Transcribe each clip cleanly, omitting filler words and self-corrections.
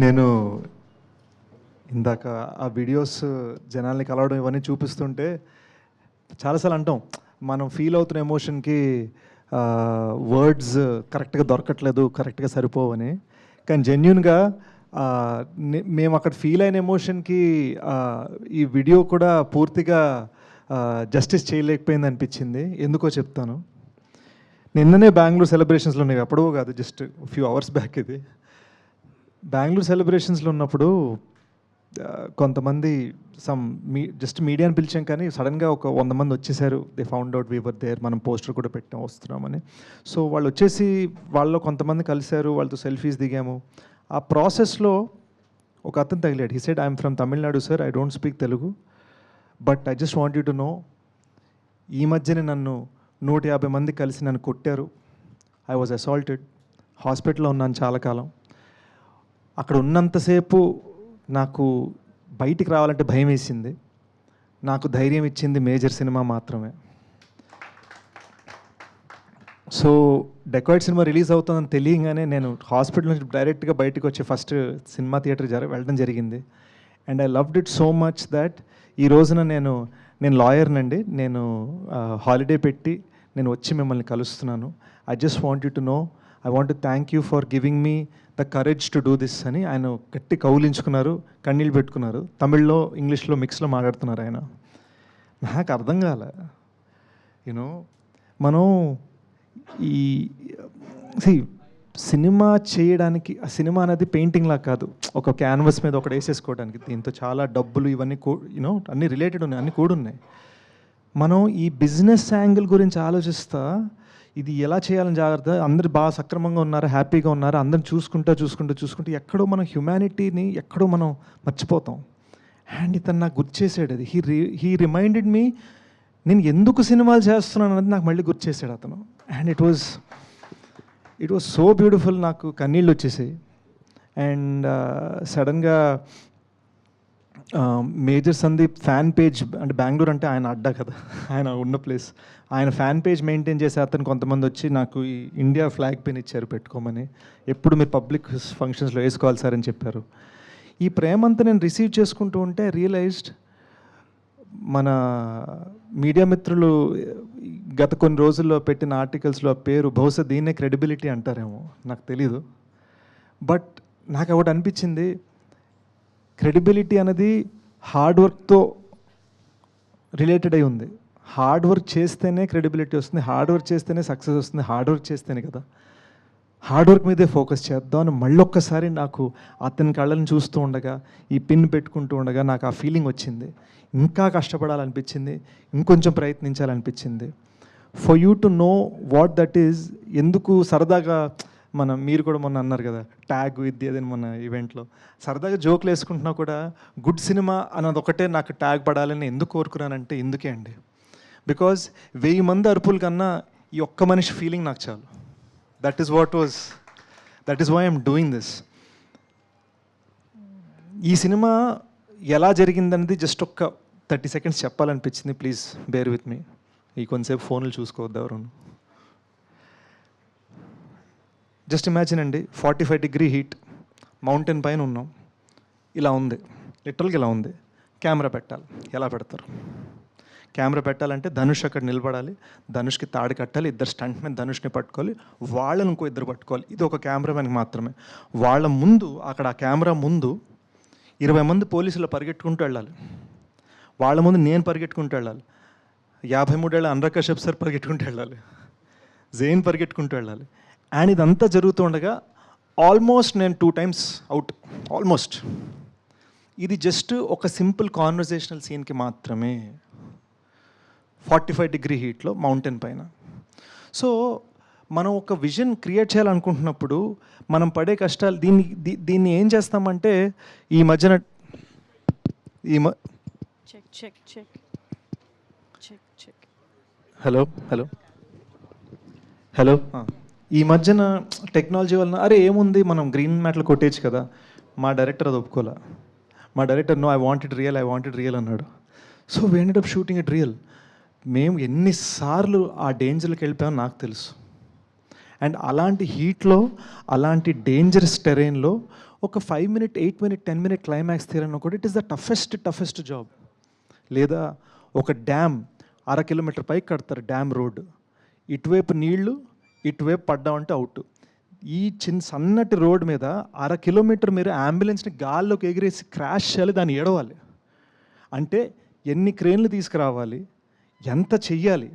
నేను ఇందాక ఆ వీడియోస్ జనాల్ని కలవడం ఇవన్నీ చూపిస్తుంటే చాలాసార్లు అంటాం మనం ఫీల్ అవుతున్న ఎమోషన్కి వర్డ్స్ కరెక్ట్గా దొరకట్లేదు, కరెక్ట్గా సరిపోవని. కానీ జెన్యున్గా మేము అక్కడ ఫీల్ అయిన ఎమోషన్కి ఈ వీడియో కూడా పూర్తిగా జస్టిస్ చేయలేకపోయింది అనిపించింది. ఎందుకో చెప్తాను. నిన్ననే బెంగళూరు సెలబ్రేషన్స్లో ఉన్నాయి, ఎప్పుడో కాదు, జస్ట్ ఫ్యూ అవర్స్ బ్యాక్. ఇది బెంగళూరు సెలబ్రేషన్స్లో ఉన్నప్పుడు కొంతమంది జస్ట్ మీడియాని పిలిచాం, కానీ సడన్గా ఒక 100 మంది వచ్చేసారు. They found out we were there, మనం పోస్టర్ కూడా పెట్టాం వస్తున్నామని. సో వాళ్ళు వచ్చేసి వాళ్ళలో కొంతమంది కలిశారు, వాళ్ళతో సెల్ఫీస్ దిగాము. ఆ ప్రాసెస్లో ఒక అతను తగిలాడు. He said, I'm from Tamil Nadu sir, I don't speak Telugu, but I just want you to know, ఈ మధ్యనే నన్ను 150 మంది కలిసి నన్ను కొట్టారు. ఐ వాజ్ అసాల్టెడ్, హాస్పిటల్లో ఉన్నాను చాలా కాలం. అక్కడ ఉన్నంతసేపు నాకు బయటికి రావాలంటే భయం వేసింది. నాకు ధైర్యం ఇచ్చింది మేజర్ సినిమా మాత్రమే. సో డెకాయిడ్ సినిమా రిలీజ్ అవుతుందని తెలియగానే నేను హాస్పిటల్ నుంచి డైరెక్ట్గా బయటకు వచ్చి ఫస్ట్ సినిమా థియేటర్ వెళ్ళడం జరిగింది. And I loved it so much that ఈ రోజున నేను లాయర్నండి. నేను హాలిడే పెట్టి నేను వచ్చి మిమ్మల్ని కలుస్తున్నాను. I just want you to know, I want to thank you for giving me the courage to do this అని ఆయన గట్టి కౌలించుకున్నారు, కన్నీళ్ళు పెట్టుకున్నారు. తమిళ్లో ఇంగ్లీష్లో మిక్స్లో మాట్లాడుతున్నారు ఆయన. నాకు అర్థం కాలే. యూనో మనం ఈ సినిమా చేయడానికి, ఆ సినిమా అనేది పెయింటింగ్ లా కాదు, ఒక క్యాన్వస్ మీద ఒకటి వేసేసుకోవడానికి. దీంతో చాలా డబ్బులు ఇవన్నీ అన్నీ రిలేటెడ్ ఉన్నాయి, అన్నీ కూడున్నాయి. మనం ఈ బిజినెస్ యాంగిల్ గురించి ఆలోచిస్తా ఇది ఎలా చేయాలని జాగ్రత్త, అందరు బాగా సక్రమంగా ఉన్నారు, హ్యాపీగా ఉన్నారు, అందరిని చూసుకుంటూ ఎక్కడో మనం హ్యుమానిటీని ఎక్కడో మనం మర్చిపోతాం. అండ్ ఇతను నాకు గుర్తు చేసాడు. అది హీ రిమైండెడ్ మీ, నేను ఎందుకు సినిమాలు చేస్తున్నాను అనేది నాకు మళ్ళీ గుర్తు చేశాడు అతను. And it was so beautiful. నాకు కన్నీళ్ళు వచ్చేసాయి. అండ్ సడన్గా మేజర్ సందీప్ ఫ్యాన్ పేజ్, అంటే బెంగళూరు అంటే ఆయన అడ్డా కదా, ఆయన ఉన్న ప్లేస్, ఆయన ఫ్యాన్ పేజ్ మెయింటైన్ చేసే అతను కొంతమంది వచ్చి నాకు ఈ ఇండియా ఫ్లాగ్ పెన్ ఇచ్చారు పెట్టుకోమని. ఎప్పుడు మీరు పబ్లిక్ ఫంక్షన్స్లో వేసుకోవాలి సార్ అని చెప్పారు. ఈ ప్రేమంతా నేను రిసీవ్ చేసుకుంటూ ఉంటే రియలైజ్డ్, మన మీడియా మిత్రులు గత కొన్ని రోజుల్లో పెట్టిన ఆర్టికల్స్లో ఆ పేరు బహుశా దీన్నే క్రెడిబిలిటీ అంటారేమో, నాకు తెలీదు. బట్ నాకు ఒకటి అనిపించింది, క్రెడిబిలిటీ అనేది హార్డ్ వర్క్తో రిలేటెడ్ అయి ఉంది. హార్డ్ వర్క్ చేస్తేనే క్రెడిబిలిటీ వస్తుంది, హార్డ్ వర్క్ చేస్తేనే సక్సెస్ వస్తుంది, హార్డ్ వర్క్ చేస్తేనే కదా. హార్డ్ వర్క్ మీదే ఫోకస్ చేద్దాం అని మళ్ళొక్కసారి నాకు అతని కళ్ళని చూస్తూ ఉండగా, ఈ పిన్ పెట్టుకుంటూ ఉండగా నాకు ఆ ఫీలింగ్ వచ్చింది. ఇంకా కష్టపడాలనిపించింది, ఇంకొంచెం ప్రయత్నించాలనిపించింది. For you to know what that is. ఎందుకు సరదాగా మీరు కూడా మొన్న అన్నారు కదా ట్యాగ్ విత్ అదని మన ఈవెంట్లో, సరదాగా జోకులు వేసుకుంటున్నా కూడా గుడ్ సినిమా అన్నది ఒకటే నాకు ట్యాగ్ పడాలని ఎందుకు కోరుకున్నానంటే ఇందుకే అండి. బికాజ్ 1000 మంది అరుపుల కన్నా ఈ ఒక్క మనిషి ఫీలింగ్ నాకు చాలు. That is why I'm doing this. ఈ సినిమా ఎలా జరిగిందనేది జస్ట్ ఒక్క 30 seconds చెప్పాలనిపించింది. Please bear with me. ఈ కొంతసేపు ఫోన్లు చూసుకోవద్దు ఎవరు. జస్ట్ ఇమాజిన్ అండి, 45 degree హీట్, మౌంటైన్ పైన ఉన్నాం, ఇలా ఉంది, లిటరల్గా ఇలా ఉంది. కెమెరా పెట్టాలి, ఎలా పెడతారు? కెమెరా పెట్టాలంటే ధనుష్ అక్కడ నిలబడాలి, ధనుష్కి తాడు కట్టాలి, ఇద్దరు స్టంట్ మీద ధనుష్ని పట్టుకోవాలి, వాళ్ళని ఇంకో ఇద్దరు పట్టుకోవాలి. ఇది ఒక కెమెరామెన్కి మాత్రమే. వాళ్ళ ముందు, అక్కడ ఆ కెమెరా ముందు 20 మంది పోలీసులు పరిగెట్టుకుంటూ వెళ్ళాలి. వాళ్ళ ముందు నేను పరిగెట్టుకుంటూ వెళ్ళాలి, 53 ఏళ్ళ అనురాగ్ కశ్యప్ సార్ పరిగెట్టుకుంటూ వెళ్ళాలి, జైన్ పరిగెట్టుకుంటూ వెళ్ళాలి. అండ్ ఇదంతా జరుగుతూ ఉండగా ఆల్మోస్ట్ నేను 2 times అవుట్, ఆల్మోస్ట్. ఇది జస్ట్ ఒక సింపుల్ కాన్వర్జేషనల్ సీన్కి మాత్రమే, 45 degree హీట్లో మౌంటైన్ పైన. సో మనం ఒక విజన్ క్రియేట్ చేయాలనుకుంటున్నప్పుడు మనం పడే కష్టాలు, దీన్ని ఏం చేస్తామంటే ఈ మధ్యన హలో ఈ మధ్యన టెక్నాలజీ వలన అరే ఏముంది మనం గ్రీన్ మ్యాట్లు కొట్టేచ్చు కదా. మా డైరెక్టర్ అది ఒప్పుకోలే. మా director no, I want it real అన్నాడు. So we ended up shooting it real. మేము ఎన్నిసార్లు ఆ డేంజర్కి వెళ్ళిపోయామో నాకు తెలుసు. అండ్ అలాంటి హీట్లో, అలాంటి డేంజరస్ టెరైన్లో ఒక 5 minute 8 minute 10 minute క్లైమాక్స్ తీయాలన్నా కూడా it is the toughest job. లేదా ఒక డ్యామ్ 1/2 kilometer పైకి కడతారు, డ్యామ్ రోడ్, ఇటువైపు నీళ్లు ఇటువైపు పడ్డామంటే అవుట్. ఈ సన్నటి రోడ్ మీద 1/2 kilometer మీరు అంబులెన్స్ని గాల్లోకి ఎగిరేసి క్రాష్ చేయాలి, దాన్ని ఏడవాలి అంటే ఎన్ని క్రేన్లు తీసుకురావాలి, ఎంత చెయ్యాలి.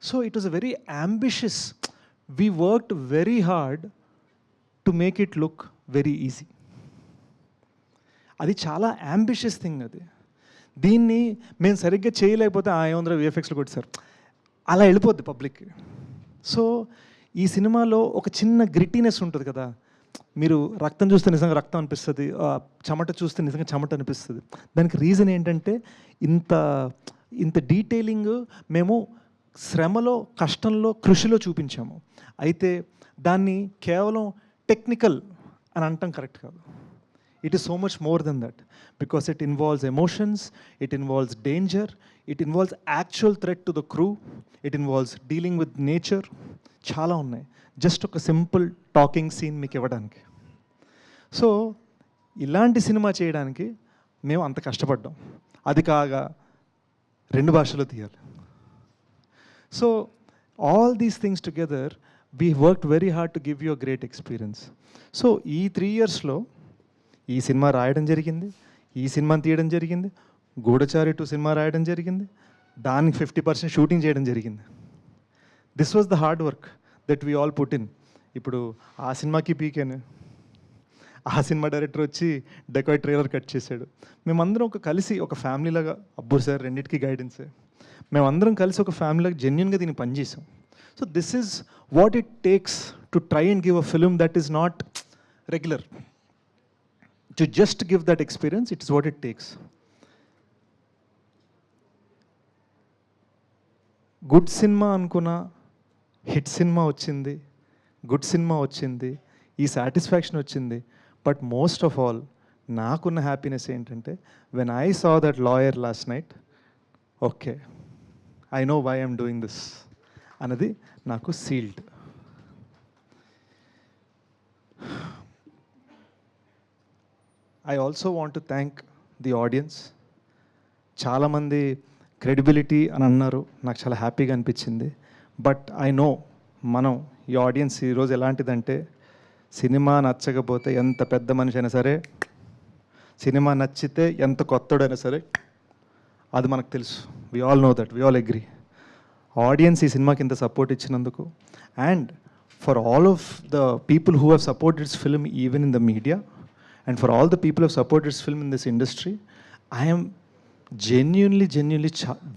So it was a very ambitious, we worked very hard to make it look very easy. అది చాలా అంబిషియస్ థింగ్. అది దీన్ని మేము సరిగ్గా చేయలేకపోతే ఏముందరూ విఎఫ్ఎక్స్లో కొట్టారు అలా వెళ్ళిపోద్ది పబ్లిక్కి. సో ఈ సినిమాలో ఒక చిన్న గ్రిటీనెస్ ఉంటుంది కదా, మీరు రక్తం చూస్తే నిజంగా రక్తం అనిపిస్తుంది, చెమట చూస్తే నిజంగా చెమట అనిపిస్తుంది. దానికి రీజన్ ఏంటంటే ఇంత డీటెయిలింగ్ మేము శ్రమలో, కష్టంలో, కృషిలో చూపించాము. అయితే దాన్ని కేవలం టెక్నికల్ అని అంటాం కరెక్ట్ కాదు. It is so much more than that, because it involves emotions, it involves danger, it involves actual threat to the crew, it involves dealing with nature. చాలా ఉన్నాయి జస్ట్ ఒక సింపుల్ టాకింగ్ సీన్ మీకు ఇవ్వడానికి. So ఇలాంటి cinema చేయడానికి మేము అంత కష్టపడ్డాం. అది కాగా 2 భాషలో తీయాలి. So all these things together we worked very hard to give you a great experience. So ఈ 3 yearsలో ఈ సినిమా రాయడం జరిగింది, ఈ సినిమాని తీయడం జరిగింది, గూఢచారి 2 సినిమా రాయడం జరిగింది, దానికి 50% షూటింగ్ చేయడం జరిగింది. This was the hard work that we all put in. ఇప్పుడు ఆ సినిమాకి పీకాను, ఆ సినిమా డైరెక్టర్ వచ్చి డెకాయ్ ట్రైలర్ కట్ చేశాడు. మేమందరం కలిసి ఒక ఫ్యామిలీలాగా, అబ్బో సార్ రెండింటికి గైడెన్సే, మేమందరం కలిసి ఒక ఫ్యామిలీలాగా జెన్యున్గా దీన్ని పనిచేసాం. So this is what it takes to try and give a film that is not regular. To just give that experience, it is what it takes. Good cinema అనుకున్నా, హిట్ సినిమా వచ్చింది, గుడ్ సినిమా వచ్చింది, ఈ satisfaction వచ్చింది. But most of all నాకున్న happiness ఏంటంటే when I saw that lawyer last night, okay I know why I'm doing this అన్నది నాకు sealed. I also want to thank the audience. చాలామంది credibility అని అన్నారు, నాకు చాలా హ్యాపీగా అనిపించింది. బట్ ఐ నో ఈ ఆడియన్స్ ఈరోజు ఎలాంటిదంటే, సినిమా నచ్చకపోతే ఎంత పెద్ద మనిషి అయినా సరే, సినిమా నచ్చితే ఎంత కొత్తడైనా సరే, అది మనకు తెలుసు. We all know that, we all agree. Audience ఈ సినిమాకి ఇంత సపోర్ట్ ఇచ్చినందుకు, and for all of the people who have supported this film even in the media, and for all the people who have supported this film in this industry, I'm genuinely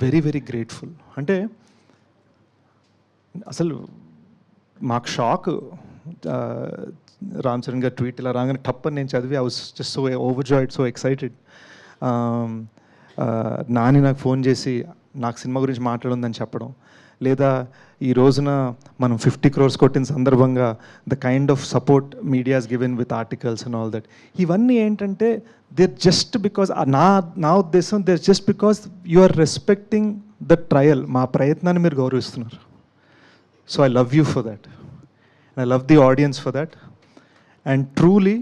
very very grateful. అంటే అసలు మాకు shock, Ram Charan గారు tweet ఇలా రాగానే టప్పని నేను చదివి I was just so overjoyed, so excited. Nani నాకు ఫోన్ చేసి నాకు సినిమా గురించి మాట్లాడుందని చెప్పడం, లేదా ఈ రోజున మనం 50 crores కొట్టిన సందర్భంగా the kind of support medias given with articles and all that, ఇవన్నీ ఏంటంటే దేర్ జస్ట్ బికాజ్ నా ఉద్దేశం they're just because you are respecting the trial, మా ప్రయత్నాన్ని మీరు గౌరవిస్తున్నారు. So I love you for that, and I love the audience for that, and truly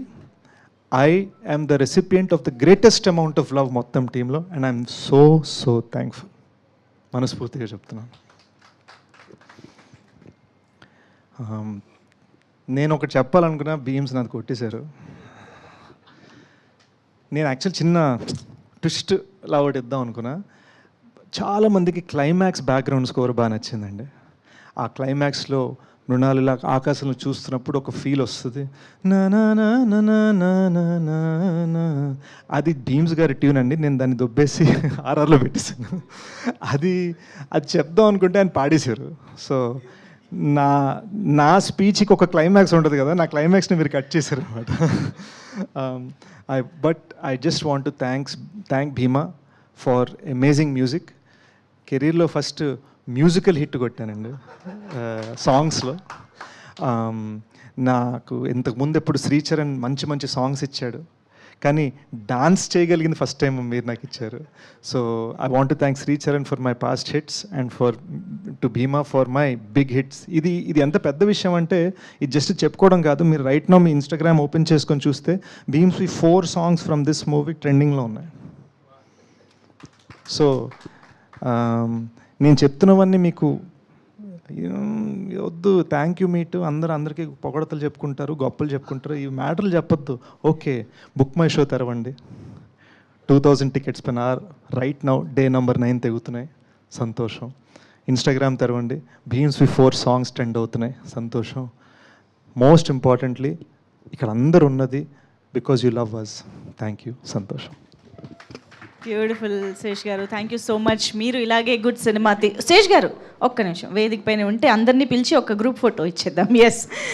I am the recipient of the greatest amount of love మొత్తం టీంలో, and I'm so thankful. మనస్ఫూర్తిగా చెప్తున్నాను. నేను ఒకటి చెప్పాలనుకున్నా, బీమ్స్ నాకు కొట్టేశారు. నేను యాక్చువల్ చిన్న ట్విస్ట్ లా ఒకటి ఇద్దాం అనుకున్నా. చాలామందికి క్లైమాక్స్ బ్యాక్గ్రౌండ్ స్కోర్ బాగా నచ్చిందండి. ఆ క్లైమాక్స్లో మృణాలు ఇలా ఆకాశంలో చూస్తున్నప్పుడు ఒక ఫీల్ వస్తుంది, నా నా నా నా నా నా నా నా, అది భీమ్స్ గారి ట్యూన్ అండి. నేను దాన్ని దొబ్బేసి ఆర్ఆర్లో పెట్టేశాను. అది చెప్దాం అనుకుంటే ఆయన పాడేశారు. సో నా స్పీచ్కి ఒక క్లైమాక్స్ ఉంటుంది కదా, నా క్లైమాక్స్ని మీరు కట్ చేశారు అనమాట. But I just want to thank Bhima for amazing music. కెరీర్లో ఫస్ట్ మ్యూజికల్ హిట్ కొట్టానండి సాంగ్స్లో. నాకు ఇంతకుముందు ఎప్పుడు శ్రీచరణ్ మంచి సాంగ్స్ ఇచ్చాడు, కానీ డాన్స్ చేయగలిగింది ఫస్ట్ టైం మీరు నాకు ఇచ్చారు. So I want to thank Sricharan for my past hits and to Bheema for my big hits. ఇది ఎంత పెద్ద విషయం అంటే ఇది జస్ట్ చెప్పుకోవడం కాదు. మీరు రైట్ నౌ మీ ఇన్స్టాగ్రామ్ ఓపెన్ చేసుకొని చూస్తే భీమ్స్వి 4 songs ఫ్రమ్ దిస్ మూవీ ట్రెండింగ్లో ఉన్నాయి. సో నేను చెప్తున్నవన్నీ మీకు వద్దు, థ్యాంక్ యూ మీటు అందరికీ పొగడతలు చెప్పుకుంటారు, గొప్పలు చెప్పుకుంటారు, ఈ మ్యాటర్లు చెప్పొద్దు. ఓకే, బుక్ మై షో తెరవండి. 2000 tickets పైన రైట్ నౌ డే నెంబర్ 9 తెగుతున్నాయి, సంతోషం. ఇన్స్టాగ్రామ్ తెరవండి, భీమ్స్వి 4 songs ట్రెండ్ అవుతున్నాయి, సంతోషం. మోస్ట్ ఇంపార్టెంట్లీ ఇక్కడ అందరు ఉన్నది because you love us. Thank you, సంతోషం. Beautiful Sesh garu, thank you so much. మీరు ఇలాగే గుడ్ సినిమా శేష్ గారు ఒక్క నిమిషం వేదిక పైన ఉంటే అందరినీ పిలిచి ఒక గ్రూప్ ఫోటో ఇచ్చేద్దాం. ఎస్.